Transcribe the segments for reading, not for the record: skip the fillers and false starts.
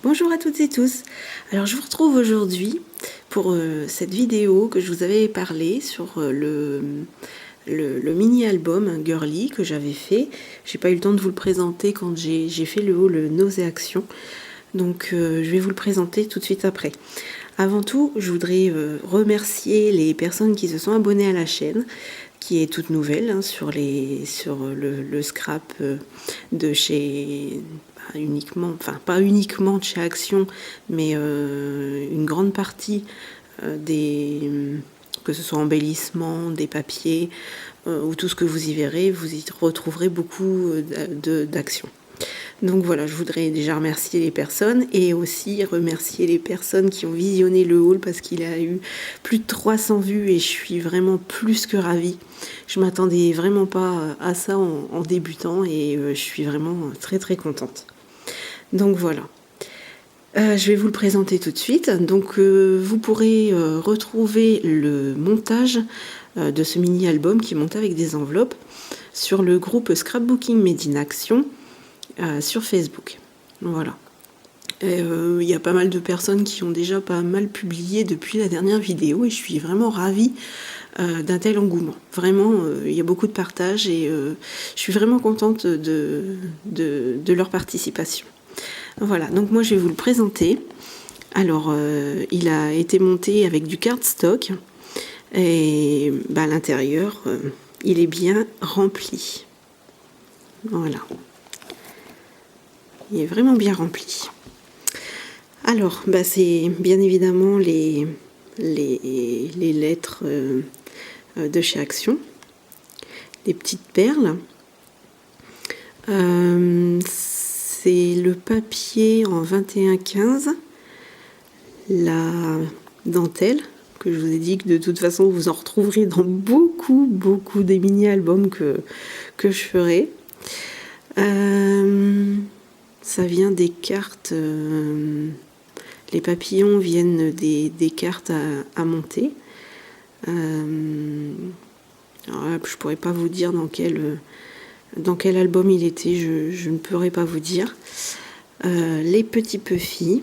Bonjour à toutes et tous. Alors je vous retrouve aujourd'hui pour cette vidéo que je vous avais parlé sur le mini-album Girly que j'avais fait. J'ai pas eu le temps de vous le présenter quand j'ai fait le haul Nauséaction. Donc je vais vous le présenter tout de suite après. Avant tout, je voudrais remercier les personnes qui se sont abonnées à la chaîne, qui est toute nouvelle, hein, sur le scrap de chez... pas uniquement de chez Action, mais une grande partie que ce soit embellissement, des papiers, ou tout ce que vous y verrez, vous y retrouverez beaucoup d'actions. Donc voilà, je voudrais déjà remercier les personnes et aussi remercier les personnes qui ont visionné le haul parce qu'il a eu plus de 300 vues et je suis vraiment plus que ravie. Je m'attendais vraiment pas à ça en débutant et je suis vraiment très très contente. Donc voilà. Je vais vous le présenter tout de suite. Donc vous pourrez retrouver le montage de ce mini-album qui est monté avec des enveloppes sur le groupe Scrapbooking Made in Action sur Facebook. Voilà. Il y a pas mal de personnes qui ont déjà pas mal publié depuis la dernière vidéo et je suis vraiment ravie d'un tel engouement. Vraiment, il y a beaucoup de partage et je suis vraiment contente de leur participation. Voilà, donc moi je vais vous le présenter. Alors, il a été monté avec du cardstock et à l'intérieur, il est bien rempli. Voilà. Il est vraiment bien rempli. Alors, c'est bien évidemment les lettres de chez Action, des petites perles. C'est le papier en 21-15, la dentelle, que je vous ai dit que de toute façon vous en retrouverez dans beaucoup des mini-albums que je ferai. Ça vient des cartes, les papillons viennent des cartes à monter. Alors là, je pourrais pas vous dire dans quel album il était, je ne pourrais pas vous dire. Les petits puffy,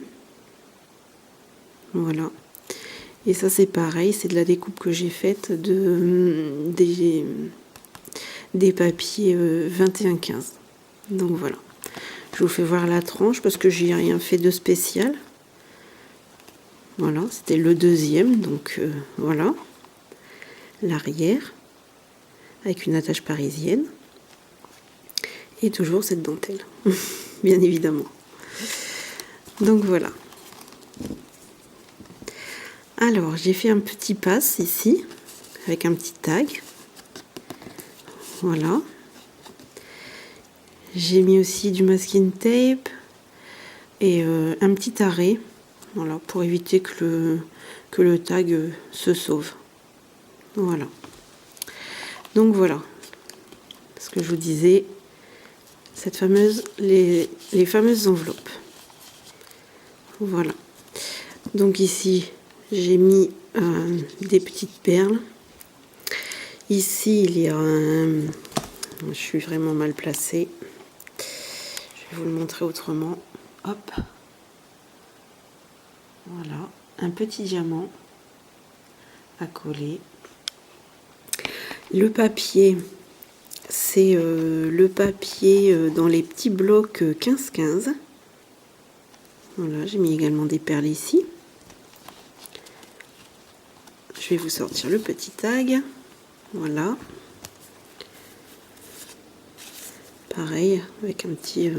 voilà. Et ça c'est pareil, c'est de la découpe que j'ai faite des papiers 21-15. Donc voilà. Je vous fais voir la tranche parce que j'ai rien fait de spécial. Voilà, c'était le deuxième, donc voilà. L'arrière, avec une attache parisienne. Et toujours cette dentelle, bien évidemment. Donc voilà. Alors, j'ai fait un petit pass ici, avec un petit tag. Voilà. J'ai mis aussi du masking tape et un petit arrêt, voilà, pour éviter que le tag se sauve. Voilà. Donc voilà. Ce que je vous disais, les fameuses enveloppes. Voilà. Donc ici, j'ai mis des petites perles. Ici, il y a un... Je suis vraiment mal placée. Je vais vous le montrer autrement. Hop. Voilà. Un petit diamant à coller. Le papier, c'est le papier dans les petits blocs 15-15. Voilà, j'ai mis également des perles ici. Je vais vous sortir le petit tag. Voilà. Pareil, avec un petit...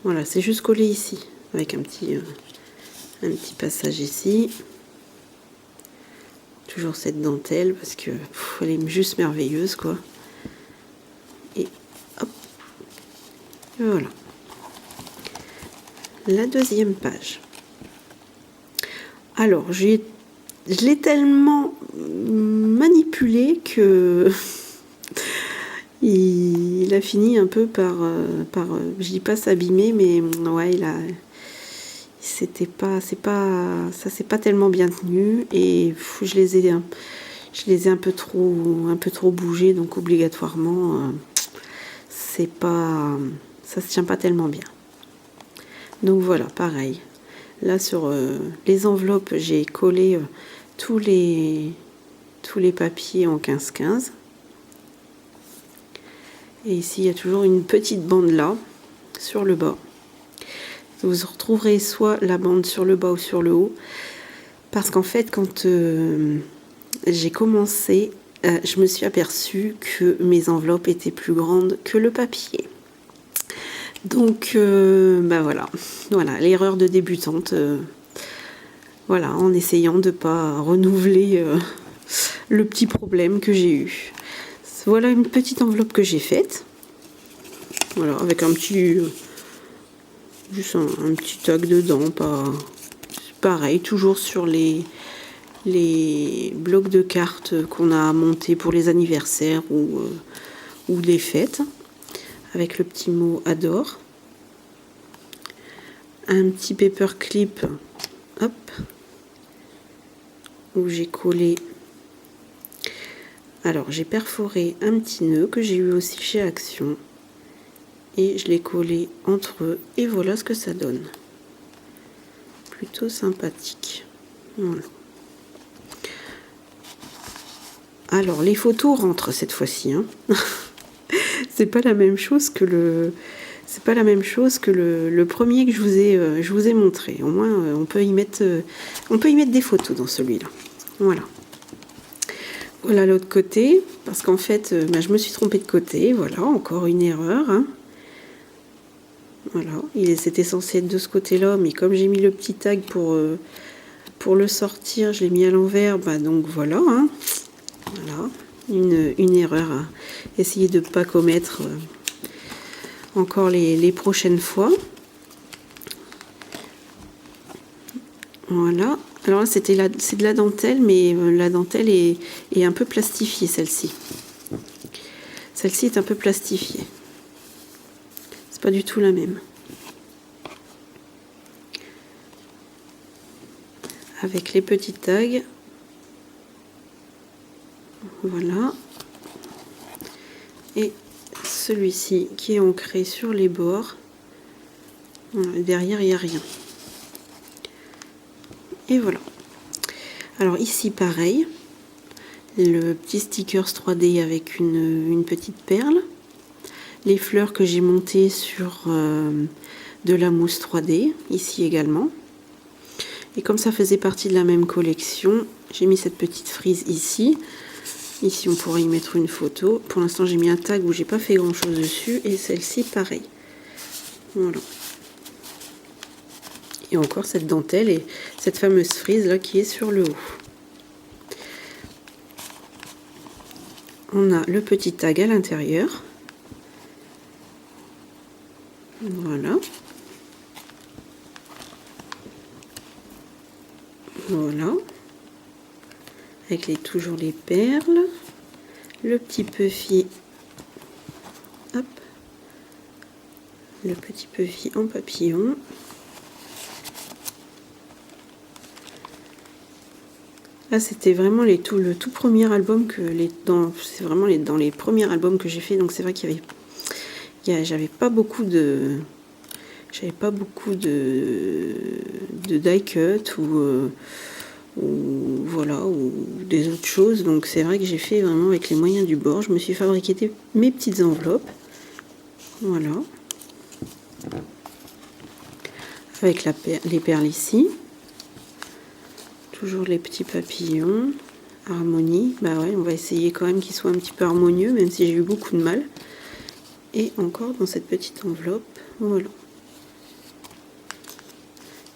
voilà, c'est juste collé ici, avec un petit passage ici. Toujours cette dentelle, parce que elle est juste merveilleuse, quoi. Et hop. Et voilà. La deuxième page. Alors, je l'ai tellement manipulé que... il a fini un peu par je dis pas s'abîmer, mais ouais, ça s'est pas tellement bien tenu et je les ai un peu trop bougés, donc obligatoirement ça se tient pas tellement bien. Donc voilà, pareil. Là sur les enveloppes, j'ai collé tous les papiers en 15-15. Et ici, il y a toujours une petite bande là, sur le bas. Vous retrouverez soit la bande sur le bas ou sur le haut. Parce qu'en fait, quand j'ai commencé, je me suis aperçue que mes enveloppes étaient plus grandes que le papier. Donc, voilà, l'erreur de débutante. Voilà, en essayant de ne pas renouveler le petit problème que j'ai eu. Voilà une petite enveloppe que j'ai faite. Voilà, avec un petit... juste un petit tag dedans, pas... Pareil, toujours sur les blocs de cartes qu'on a montés pour les anniversaires ou les fêtes. Avec le petit mot adore. Un petit paperclip, hop, où j'ai collé. Alors j'ai perforé un petit nœud que j'ai eu aussi chez Action et je l'ai collé entre eux et voilà ce que ça donne. Plutôt sympathique. Voilà. Alors les photos rentrent cette fois-ci. Hein. C'est pas la même chose que le premier que je vous ai montré. Au moins on peut y mettre des photos dans celui-là. Voilà. Voilà l'autre côté, parce qu'en fait, je me suis trompée de côté. Voilà, encore une erreur. Hein. Voilà, c'était censé être de ce côté-là, mais comme j'ai mis le petit tag pour le sortir, je l'ai mis à l'envers. Donc voilà, hein. Voilà, une erreur à essayer de ne pas commettre encore les prochaines fois. Voilà. Alors là, c'est de la dentelle, mais la dentelle est un peu plastifiée, celle-ci. Celle-ci est un peu plastifiée. C'est pas du tout la même. Avec les petits tags. Voilà. Et celui-ci qui est ancré sur les bords. Voilà. Derrière, il n'y a rien. Et voilà. Alors ici, pareil. Le petit stickers 3D avec une petite perle. Les fleurs que j'ai montées sur de la mousse 3D, ici également. Et comme ça faisait partie de la même collection, j'ai mis cette petite frise ici. Ici, on pourrait y mettre une photo. Pour l'instant, j'ai mis un tag où j'ai pas fait grand chose dessus. Et celle-ci, pareil. Voilà. Et encore cette dentelle et cette fameuse frise là qui est sur le haut. On a le petit tag à l'intérieur. Voilà. Voilà. Avec toujours les perles. Le petit puffy. Hop. Le petit puffy en papillon. Là, c'était vraiment le tout premier album c'est vraiment dans les premiers albums que j'ai fait. Donc c'est vrai qu'il j'avais pas beaucoup de die cut ou voilà, ou des autres choses. Donc c'est vrai que j'ai fait vraiment avec les moyens du bord. Je me suis fabriqué mes petites enveloppes. Voilà. Avec les perles ici. Toujours les petits papillons. Harmonie. Bah ouais, on va essayer quand même qu'ils soient un petit peu harmonieux, même si j'ai eu beaucoup de mal. Et encore dans cette petite enveloppe. Voilà.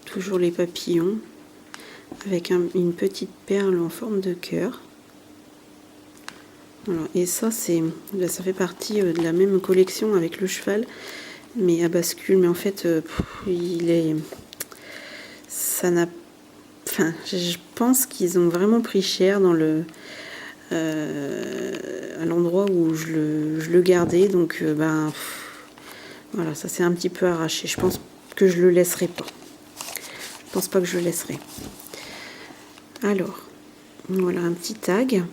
Toujours les papillons. Avec une petite perle en forme de cœur. Voilà. Et ça, ça fait partie de la même collection avec le cheval, mais à bascule. Mais en fait, ça n'a... Enfin, je pense qu'ils ont vraiment pris cher dans à l'endroit où je le gardais. Donc, voilà, ça s'est un petit peu arraché. Je pense que je le laisserai pas. Je pense pas que je le laisserai. Alors, voilà un petit tag.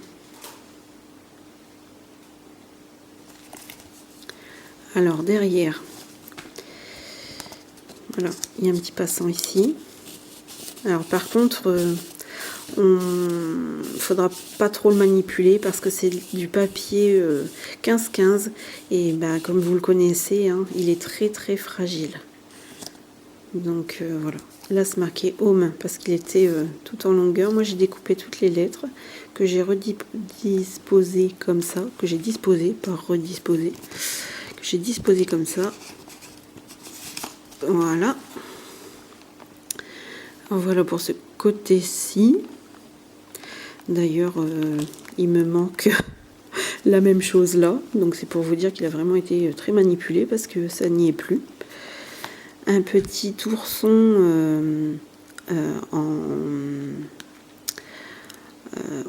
Alors derrière, Voilà, il y a un petit passant ici. Alors par contre, faudra pas trop le manipuler parce que c'est du papier 15-15 et bah, comme vous le connaissez, hein, il est très très fragile. Donc voilà, là c'est marqué home parce qu'il était tout en longueur. Moi j'ai découpé toutes les lettres que j'ai redisposées comme ça, que j'ai disposé, pas redisposé, que j'ai disposé comme ça. Voilà. Voilà pour ce côté-ci. D'ailleurs, il me manque la même chose là. Donc c'est pour vous dire qu'il a vraiment été très manipulé parce que ça n'y est plus. Un petit ourson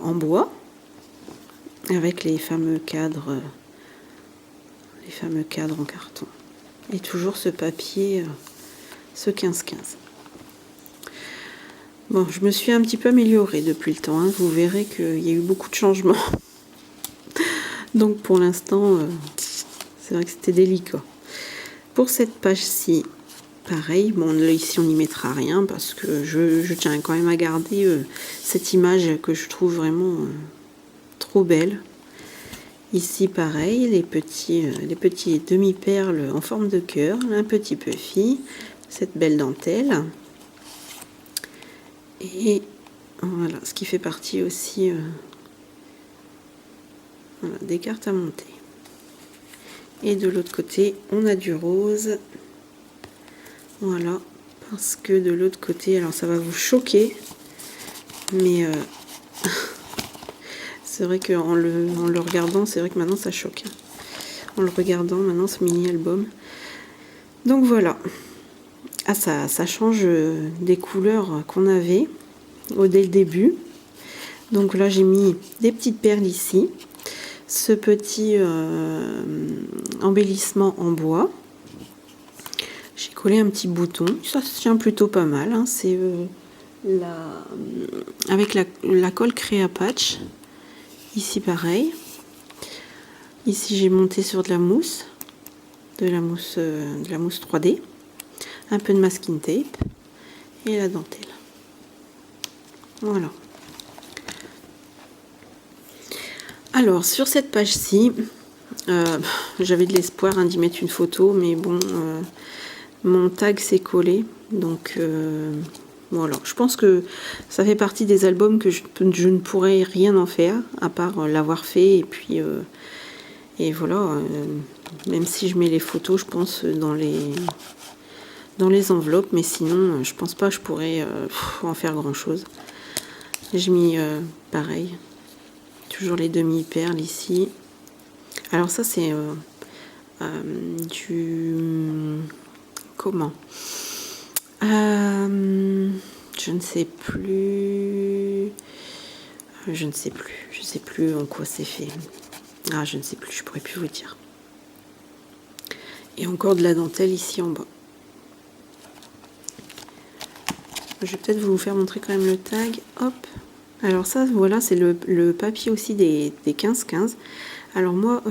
en bois avec les fameux cadres en carton. Et toujours ce papier, ce 15-15. Bon, je me suis un petit peu améliorée depuis le temps. Hein. Vous verrez qu'il y a eu beaucoup de changements. Donc pour l'instant, c'est vrai que c'était délicat. Pour cette page-ci, pareil. Bon, là ici on n'y mettra rien parce que je tiens quand même à garder cette image que je trouve vraiment trop belle. Ici pareil, les petits demi-perles en forme de cœur, un petit puffy, cette belle dentelle. Et voilà, ce qui fait partie aussi voilà, des cartes à monter. Et de l'autre côté, on a du rose. Voilà, parce que de l'autre côté, alors ça va vous choquer, mais c'est vrai qu'en le regardant, c'est vrai que maintenant ça choque. En le regardant, maintenant ce mini-album. Donc voilà. Ah, ça change des couleurs qu'on avait dès le début. Donc là, j'ai mis des petites perles ici. Ce petit embellissement en bois. J'ai collé un petit bouton. Ça se tient plutôt pas mal. Hein. C'est avec la colle Créa Patch. Ici, pareil. Ici, j'ai monté sur de la mousse. De la mousse 3D. Un peu de masking tape. Et la dentelle. Voilà. Alors, sur cette page-ci, j'avais de l'espoir d'y mettre une photo, mais bon, mon tag s'est collé. Donc, voilà. Je pense que ça fait partie des albums que je ne pourrais rien en faire, à part l'avoir fait. Et puis, et voilà. Même si je mets les photos, je pense, dans les enveloppes. Mais sinon, je pense pas que je pourrais en faire grand-chose. J'ai mis pareil. Toujours les demi-perles ici. Alors ça c'est du... Comment je ne sais plus. Je sais plus en quoi c'est fait. Ah, je ne sais plus, je pourrais plus vous dire. Et encore de la dentelle ici en bas. Je vais peut-être vous faire montrer quand même le tag. Hop. Alors ça, voilà, c'est le papier aussi des 15-15. Alors moi,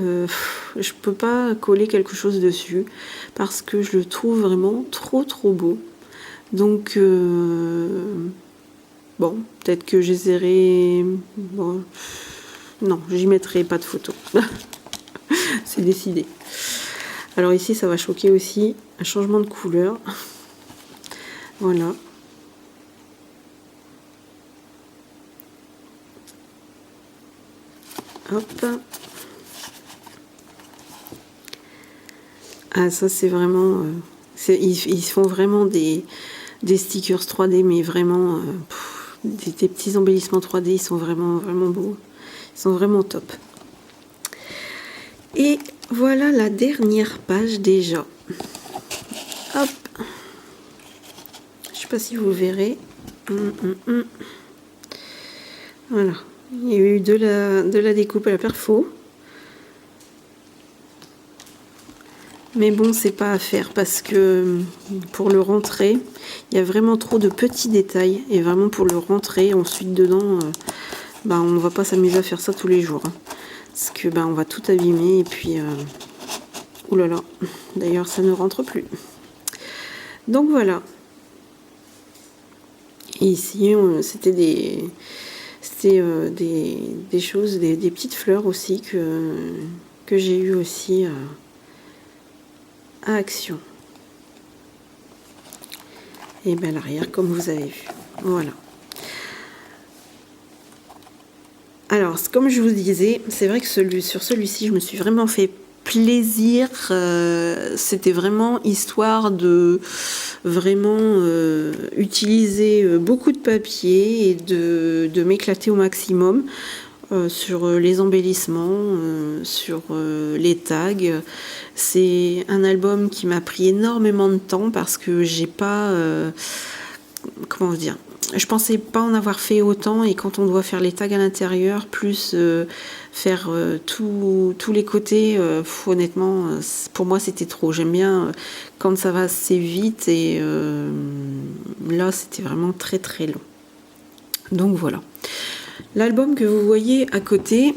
je peux pas coller quelque chose dessus parce que je le trouve vraiment trop beau. Donc, bon, peut-être que j'essaierai... Bon, non, j'y mettrai pas de photo. C'est décidé. Alors ici, ça va choquer aussi. Un changement de couleur. Voilà. Hop. Ah, ça c'est vraiment... ils font vraiment des stickers 3D, mais vraiment des petits embellissements 3D, ils sont vraiment beaux. Ils sont vraiment top. Et voilà la dernière page déjà. Hop. Je sais pas si vous verrez. Voilà. Il y a eu de la découpe à la perfo. Mais bon, c'est pas à faire parce que pour le rentrer, il y a vraiment trop de petits détails. Et vraiment pour le rentrer, ensuite dedans, on va pas s'amuser à faire ça tous les jours. Hein, parce que on va tout abîmer et puis... oulala, d'ailleurs ça ne rentre plus. Donc voilà. Et ici, c'était des choses, des petites fleurs aussi que j'ai eues aussi à Action. Et bien l'arrière, comme vous avez vu. Voilà. Alors, comme je vous disais, c'est vrai que sur celui-ci, je me suis vraiment fait plaisir. C'était vraiment histoire de vraiment utiliser beaucoup de papier et de m'éclater au maximum sur les embellissements, sur les tags. C'est un album qui m'a pris énormément de temps parce que j'ai pas... comment dire, je pensais pas en avoir fait autant, et quand on doit faire les tags à l'intérieur, plus faire tous les côtés, honnêtement, pour moi c'était trop. J'aime bien quand ça va assez vite, et là c'était vraiment très très long. Donc voilà. L'album que vous voyez à côté,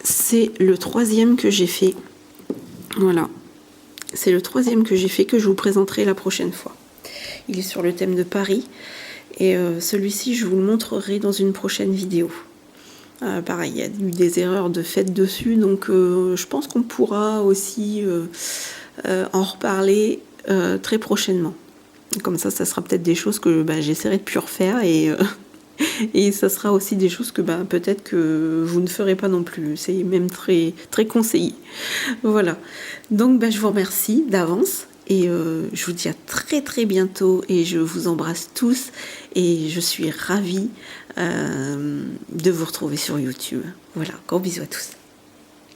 c'est le 3e que j'ai fait. Voilà. C'est le 3e que j'ai fait, que je vous présenterai la prochaine fois. Il est sur le thème de Paris, et celui-ci je vous le montrerai dans une prochaine vidéo. Pareil, il y a eu des erreurs de fait dessus, donc je pense qu'on pourra aussi en reparler très prochainement. Comme ça sera peut-être des choses que j'essaierai de plus refaire, et ça sera aussi des choses que peut-être que vous ne ferez pas non plus. C'est même très, très conseillé. Voilà. Donc je vous remercie d'avance. Et je vous dis à très très bientôt, et je vous embrasse tous, et je suis ravie de vous retrouver sur YouTube. Voilà, gros bisous à tous.